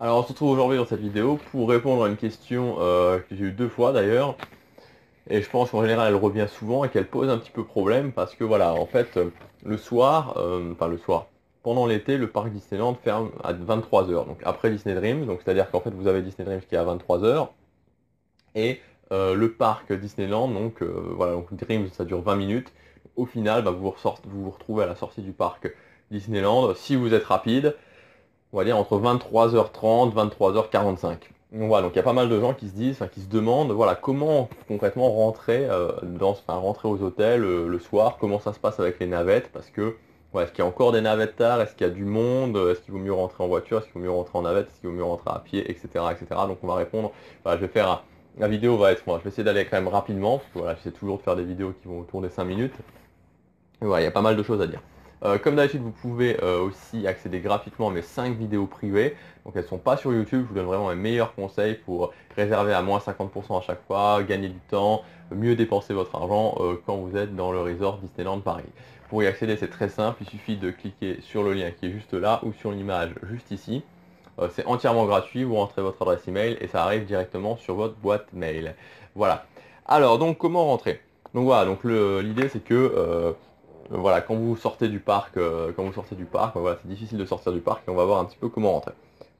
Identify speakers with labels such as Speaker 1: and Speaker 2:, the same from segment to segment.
Speaker 1: Alors on se retrouve aujourd'hui dans cette vidéo pour répondre à une question que j'ai eu deux fois d'ailleurs, et je pense qu'en général elle revient souvent et qu'elle pose un petit peu problème parce que voilà, en fait, le soir, enfin le soir, pendant l'été, le parc Disneyland ferme à 23 heures, donc après Disney Dreams, donc c'est-à-dire qu'en fait vous avez Disney Dreams qui est à 23 heures, et le parc Disneyland, donc voilà, donc Dreams ça dure 20 minutes, au final bah, vous vous retrouvez à la sortie du parc Disneyland, si vous êtes rapide, on va dire entre 23h30, 23h45. Donc voilà, donc il y a pas mal de gens qui se disent, enfin qui se demandent, voilà, comment concrètement rentrer rentrer aux hôtels le soir, comment ça se passe avec les navettes, parce que ouais, est-ce qu'il y a encore des navettes tard, est-ce qu'il y a du monde, est-ce qu'il vaut mieux rentrer en voiture, est-ce qu'il vaut mieux rentrer en navette, est-ce qu'il vaut mieux rentrer à pied, etc., etc. Donc on va répondre. Voilà, je vais faire la vidéo va être, moi, je vais essayer d'aller quand même rapidement, parce que voilà, j'essaie toujours de faire des vidéos qui vont autour des 5 minutes. Et voilà, il y a pas mal de choses à dire. Comme d'habitude, vous pouvez aussi accéder gratuitement à mes 5 vidéos privées. Donc elles ne sont pas sur YouTube, je vous donne vraiment mes meilleurs conseils pour réserver à moins 50% à chaque fois, gagner du temps, mieux dépenser votre argent quand vous êtes dans le resort Disneyland Paris. Pour y accéder, c'est très simple, il suffit de cliquer sur le lien qui est juste là ou sur l'image juste ici. C'est entièrement gratuit, vous rentrez votre adresse email et ça arrive directement sur votre boîte mail. Voilà. Alors donc comment rentrer? Donc voilà, donc l'idée c'est que voilà, quand vous sortez du parc, voilà, c'est difficile de sortir du parc et on va voir un petit peu comment rentrer.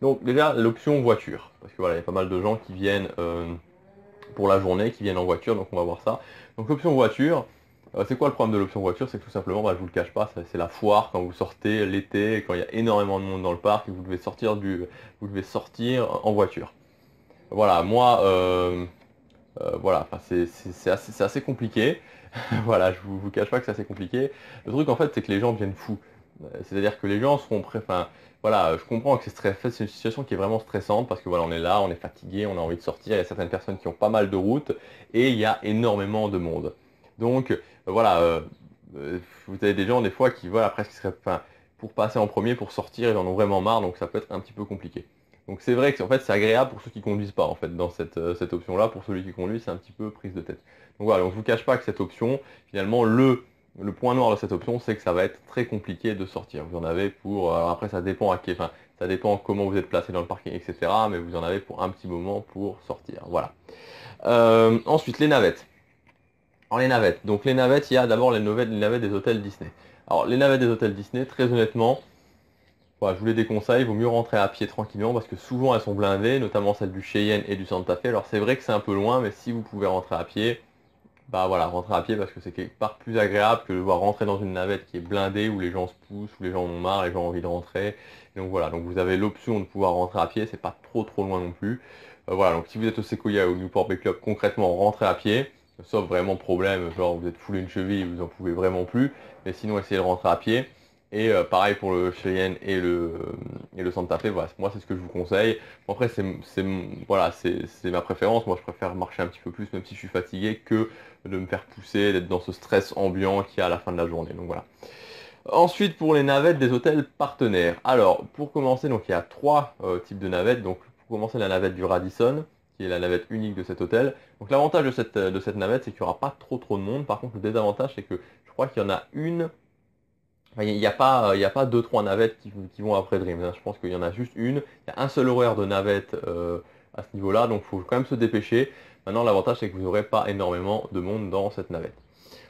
Speaker 1: Donc déjà l'option voiture, parce que voilà, il y a pas mal de gens qui viennent pour la journée, qui viennent en voiture, donc on va voir ça. Donc l'option voiture, c'est quoi le problème de l'option voiture? C'est que tout simplement, bah, je vous le cache pas, c'est la foire quand vous sortez l'été, quand il y a énormément de monde dans le parc et vous devez sortir en voiture. Voilà, moi, voilà, enfin, c'est assez compliqué. Voilà, je vous cache pas que c'est assez compliqué. Le truc en fait, c'est que les gens deviennent fous. C'est-à-dire que les gens seront prêts. Enfin, voilà, je comprends que c'est une situation qui est vraiment stressante parce que voilà, on est là, on est fatigué, on a envie de sortir. Il y a certaines personnes qui ont pas mal de routes et il y a énormément de monde. Donc voilà, vous avez des gens des fois qui voilà presque seraient, enfin, pour passer en premier, pour sortir, ils en ont vraiment marre, donc ça peut être un petit peu compliqué. Donc c'est vrai que en fait c'est agréable pour ceux qui conduisent pas en fait dans cette option-là. Pour celui qui conduit, c'est un petit peu prise de tête. Donc voilà, donc je vous cache pas que cette option, finalement, le point noir de cette option, c'est que ça va être très compliqué de sortir. Vous en avez pour, alors après ça dépend enfin, ça dépend comment vous êtes placé dans le parking, etc. Mais vous en avez pour un petit moment pour sortir. Voilà. Ensuite, les navettes. Alors les navettes. Donc les navettes, il y a d'abord les navettes des hôtels Disney. Alors les navettes des hôtels Disney, très honnêtement, voilà, je vous les déconseille, il vaut mieux rentrer à pied tranquillement parce que souvent elles sont blindées, notamment celles du Cheyenne et du Santa Fe. Alors c'est vrai que c'est un peu loin, mais si vous pouvez rentrer à pied, bah voilà, rentrer à pied parce que c'est quelque part plus agréable que de voir rentrer dans une navette qui est blindée, où les gens se poussent, où les gens en ont marre, les gens ont envie de rentrer. Et donc voilà, donc vous avez l'option de pouvoir rentrer à pied, c'est pas trop loin non plus. Voilà, donc si vous êtes au Sequoia ou au Newport Bay Club, concrètement, rentrez à pied, sauf vraiment problème, genre vous êtes foulé une cheville, vous en pouvez vraiment plus, mais sinon essayez de rentrer à pied. Et pareil pour le Cheyenne et le Santa Fe, voilà, moi c'est ce que je vous conseille. Bon, après voilà, c'est ma préférence, moi je préfère marcher un petit peu plus même si je suis fatigué que de me faire pousser, d'être dans ce stress ambiant qu'il y a à la fin de la journée. Donc voilà. Ensuite, pour les navettes des hôtels partenaires. Alors, pour commencer, donc il y a trois types de navettes. Donc, pour commencer, la navette du Radisson, qui est la navette unique de cet hôtel. Donc, l'avantage de cette navette, c'est qu'il n'y aura pas trop de monde. Par contre, le désavantage, c'est que je crois qu'il y en a une. Enfin, il y a pas deux, trois navettes qui vont après Dreams, hein. Je pense qu'il y en a juste une. Il y a un seul horaire de navette à ce niveau-là, donc il faut quand même se dépêcher. Maintenant, l'avantage, c'est que vous n'aurez pas énormément de monde dans cette navette.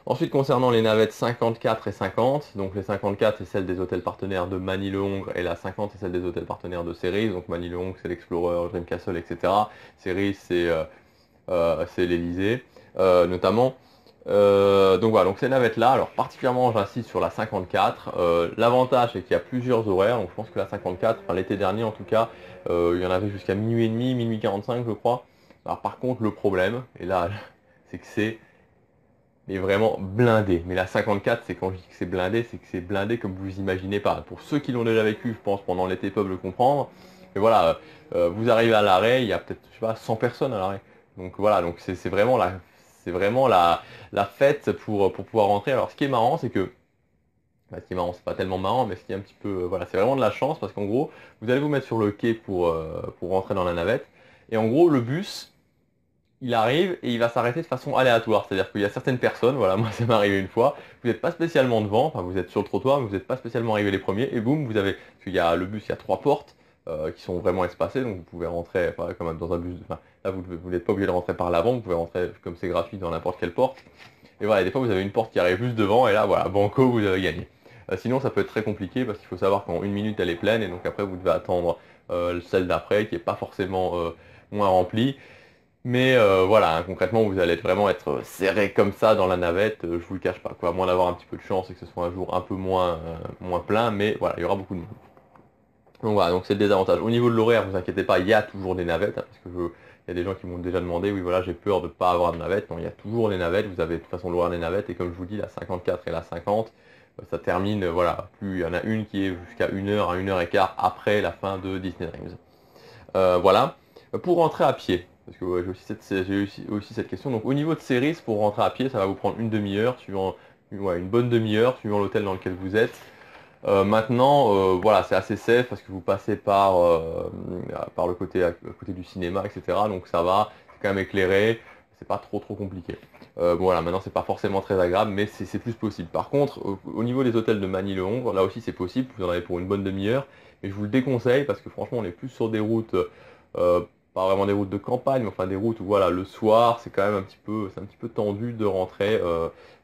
Speaker 1: Ensuite, concernant les navettes 54 et 50, donc les 54 c'est celle des hôtels partenaires de Manille-le-Hongre et la 50 c'est celle des hôtels partenaires de Cerise. Donc Manille-le-Hongre c'est l'Explorer, Dream Castle, etc. Cerise c'est l'Elysée notamment. Donc voilà, donc ces navettes-là, alors particulièrement j'insiste sur la 54. L'avantage c'est qu'il y a plusieurs horaires, donc je pense que la 54, enfin, l'été dernier en tout cas, il y en avait jusqu'à minuit et demi, minuit 45 je crois. Alors par contre le problème, et là c'est que c'est vraiment blindé. Mais la 54, c'est quand je dis que c'est blindé comme vous imaginez pas. Pour ceux qui l'ont déjà vécu, je pense, pendant l'été peuvent le comprendre. Mais voilà, vous arrivez à l'arrêt, il y a peut-être, je sais pas, 100 personnes à l'arrêt. Donc voilà, donc c'est vraiment la fête pour pouvoir rentrer. Alors ce qui est marrant, c'est que, bah, ce qui est marrant, c'est pas tellement marrant, mais ce qui est un petit peu, voilà, c'est vraiment de la chance parce qu'en gros, vous allez vous mettre sur le quai pour rentrer dans la navette. Et en gros, le bus, il arrive et il va s'arrêter de façon aléatoire. C'est-à-dire qu'il y a certaines personnes, voilà, moi ça m'est arrivé une fois, vous n'êtes pas spécialement devant, enfin vous êtes sur le trottoir, mais vous n'êtes pas spécialement arrivé les premiers, et boum, vous avez, parce qu'il y a le bus, il y a trois portes, qui sont vraiment espacées, donc vous pouvez rentrer comme dans un bus, enfin, là vous n'êtes pas obligé de rentrer par l'avant, vous pouvez rentrer comme c'est gratuit dans n'importe quelle porte. Et voilà, des fois vous avez une porte qui arrive juste devant, et là voilà, banco, vous avez gagné. Sinon ça peut être très compliqué, parce qu'il faut savoir qu'en 1 minute elle est pleine, et donc après vous devez attendre celle d'après, qui est pas forcément moins remplie. Mais voilà, hein, concrètement, vous allez vraiment être serré comme ça dans la navette, je vous le cache pas, quoi. À moins d'avoir un petit peu de chance et que ce soit un jour un peu moins plein, mais voilà, il y aura beaucoup de monde. Donc voilà, donc c'est le désavantage. Au niveau de l'horaire, vous inquiétez pas, il y a toujours des navettes, hein, parce que il y a des gens qui m'ont déjà demandé, oui voilà, j'ai peur de ne pas avoir de navette. Non, il y a toujours des navettes, vous avez de toute façon l'horaire des navettes, et comme je vous dis, la 54 et la 50, ça termine, voilà, plus il y en a une qui est jusqu'à 1 heure à 1 heure et quart après la fin de Disney Dreams. Voilà. Pour rentrer à pied, parce que ouais, j'ai aussi cette question. Donc au niveau de Ceres, pour rentrer à pied, ça va vous prendre une demi-heure, suivant une bonne demi-heure, suivant l'hôtel dans lequel vous êtes. Maintenant, voilà, c'est assez safe parce que vous passez par le côté à côté du cinéma, etc. Donc ça va, c'est quand même éclairé, c'est pas trop compliqué. Bon voilà, maintenant c'est pas forcément très agréable, mais c'est plus possible. Par contre, au niveau des hôtels de Manille-le-Hongre, là aussi c'est possible, vous en avez pour une bonne demi-heure, mais je vous le déconseille parce que franchement on est plus sur des routes, pas vraiment des routes de campagne, mais enfin des routes où voilà, le soir c'est quand même c'est un petit peu tendu de rentrer,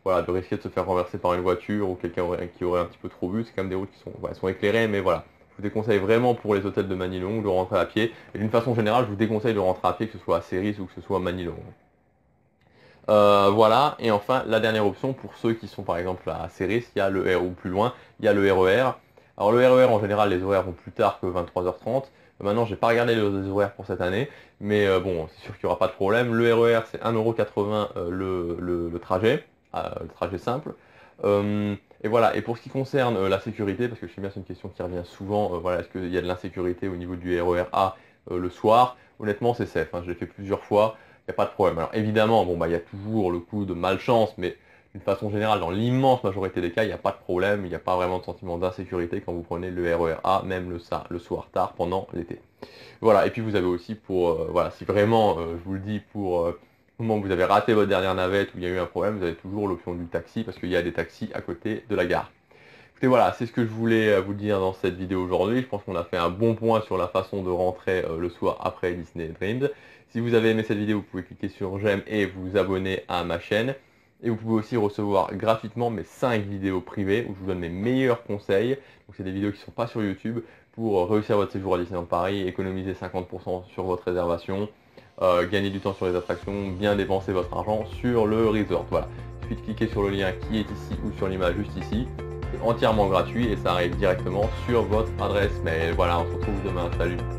Speaker 1: voilà, de risquer de se faire renverser par une voiture ou quelqu'un qui aurait un petit peu trop vu. C'est quand même des routes qui sont éclairées, mais voilà. Je vous déconseille vraiment pour les hôtels de Manille-le-Hongre de rentrer à pied. Et d'une façon générale, je vous déconseille de rentrer à pied, que ce soit à Ceres ou que ce soit à Manille-le-Hongre. Voilà, et enfin la dernière option pour ceux qui sont par exemple à Ceres, il y a le R ou plus loin, il y a le RER. Alors le RER en général, les horaires vont plus tard que 23h30. Maintenant, j'ai pas regardé les horaires pour cette année, mais bon, c'est sûr qu'il n'y aura pas de problème. Le RER, c'est 1,80 € le trajet, le trajet simple. Et voilà, et pour ce qui concerne la sécurité, parce que je sais bien c'est une question qui revient souvent, voilà, est-ce qu'il y a de l'insécurité au niveau du RER A le soir? Honnêtement, c'est safe, hein, je l'ai fait plusieurs fois, il n'y a pas de problème. Alors évidemment, bon, bah, il y a toujours le coup de malchance, mais d'une façon générale, dans l'immense majorité des cas, il n'y a pas de problème, il n'y a pas vraiment de sentiment d'insécurité quand vous prenez le RER A, même le soir tard pendant l'été. Voilà, et puis vous avez aussi voilà, si vraiment, je vous le dis, au moment où vous avez raté votre dernière navette, où il y a eu un problème, vous avez toujours l'option du taxi, parce qu'il y a des taxis à côté de la gare. Écoutez, voilà, c'est ce que je voulais vous dire dans cette vidéo aujourd'hui. Je pense qu'on a fait un bon point sur la façon de rentrer le soir après Disney Dreams. Si vous avez aimé cette vidéo, vous pouvez cliquer sur j'aime et vous abonner à ma chaîne. Et vous pouvez aussi recevoir gratuitement mes 5 vidéos privées où je vous donne mes meilleurs conseils. Donc c'est des vidéos qui ne sont pas sur YouTube pour réussir votre séjour à Disneyland Paris, économiser 50% sur votre réservation, gagner du temps sur les attractions, bien dépenser votre argent sur le resort. Voilà, il suffit de cliquer sur le lien qui est ici ou sur l'image juste ici. C'est entièrement gratuit et ça arrive directement sur votre adresse mail. Voilà, on se retrouve demain. Salut!